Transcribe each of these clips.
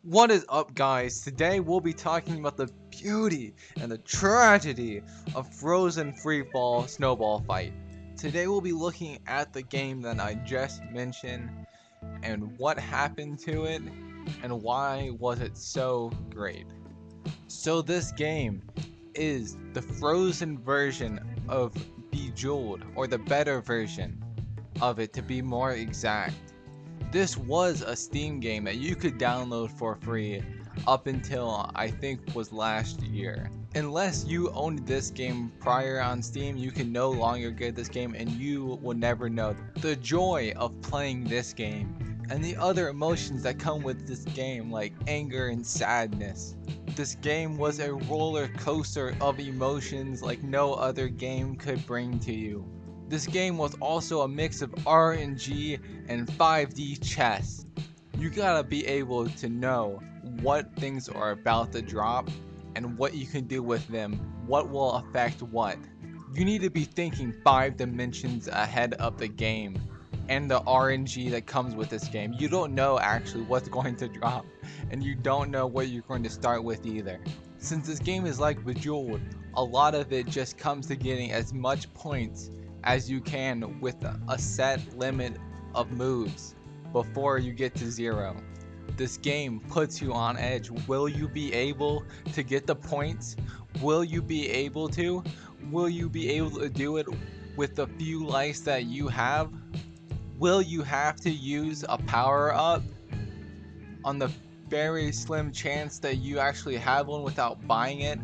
What is up, guys? Today we'll be talking about the beauty and the tragedy of Frozen Freefall Snowball Fight. Today we'll be looking at the game that I just mentioned and what happened to it and why was it so great. So this game is the Frozen version of Bejeweled, or the better version of it to be more exact. This was a Steam game that you could download for free up until I think was last year. Unless you owned this game prior on Steam, you can no longer get this game and you will never know the joy of playing this game and the other emotions that come with this game, like anger and sadness. This game was a roller coaster of emotions like no other game could bring to you. This game was also a mix of RNG and 5D chess. You gotta be able to know what things are about to drop and what you can do with them, what will affect what. You need to be thinking 5 dimensions ahead of the game and the RNG that comes with this game. You don't know actually what's going to drop, and you don't know what you're going to start with either. Since this game is like Bejeweled, a lot of it just comes to getting as much points as you can with a set limit of moves before you get to 0. This game puts you on edge. Will you be able to get the points? Will you be able to? Will you be able to do it with the few lives that you have? Will you have to use a power up on the very slim chance that you actually have one without buying it?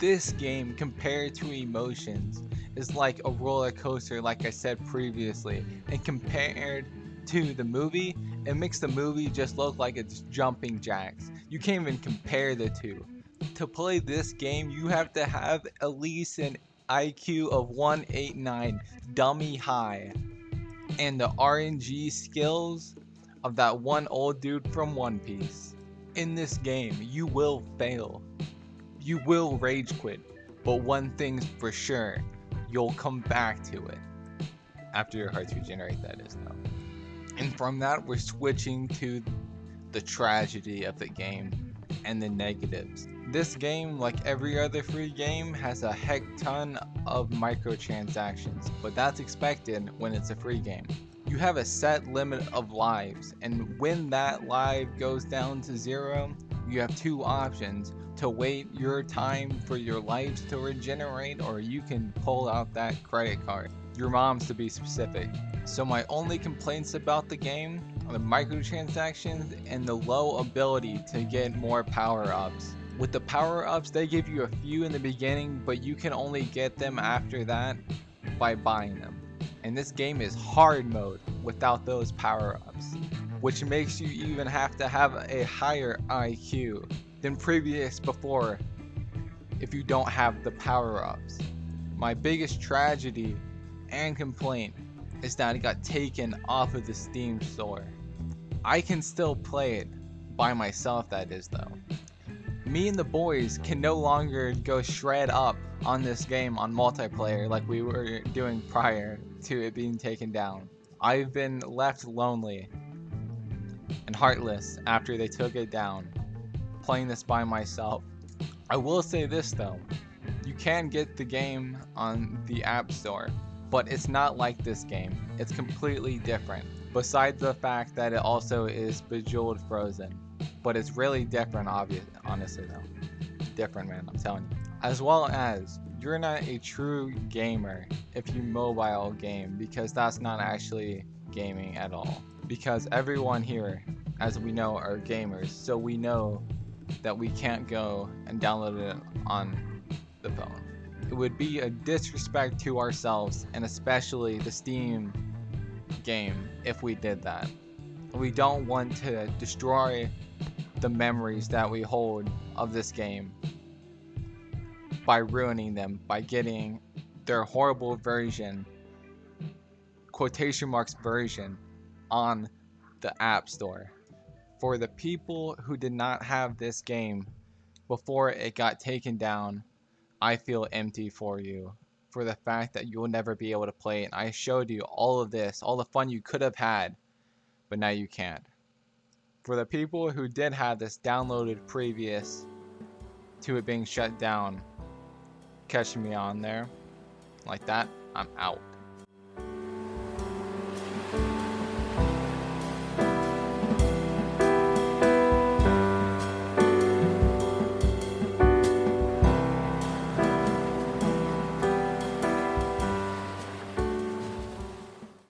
This game, compared to emotions, is like a roller coaster, like I said previously, and compared to the movie, it makes the movie just look like it's jumping jacks. You can't even compare the two. To play this game, you have to have at least an IQ of 189, dummy high, and the RNG skills of that one old dude from One Piece. In this game, you will fail. You will rage quit, but one thing's for sure, you'll come back to it. After your hearts regenerate, that is, though. And from that, we're switching to the tragedy of the game and the negatives. This game, like every other free game, has a heck ton of microtransactions, but that's expected when it's a free game. You have a set limit of lives, and when that life goes down to 0, you have 2 options: to wait your time for your lives to regenerate, or you can pull out that credit card. Your mom's, to be specific. So my only complaints about the game are the microtransactions and the low ability to get more power-ups. With the power-ups, they give you a few in the beginning, but you can only get them after that by buying them. And this game is hard mode without those power-ups, which makes you even have to have a higher IQ than previous before if you don't have the power-ups. My biggest tragedy and complaint is that it got taken off of the Steam store. I can still play it by myself, that is, though. Me and the boys can no longer go shred up on this game on multiplayer like we were doing prior to it being taken down. I've been left lonely and heartless after they took it down, playing this by myself. I will say this though, you can get the game on the App Store, but it's not like this game. It's completely different, besides the fact that it also is Bejeweled Frozen. But it's really different, honestly though. Different, man, I'm telling you. As well as, you're not a true gamer if you mobile game, because that's not actually gaming at all. Because everyone here, as we know, are gamers, so we know that we can't go and download it on the phone. It would be a disrespect to ourselves, and especially the Steam game, if we did that. We don't want to destroy the memories that we hold of this game by ruining them, by getting their horrible version, quotation marks version, on the App Store. For the people who did not have this game before it got taken down, I feel empty for you, for the fact that you will never be able to play it. I showed you all of this, all the fun you could have had, but now you can't. For the people who did have this downloaded previous to it being shut down, catching me on there like that, I'm out.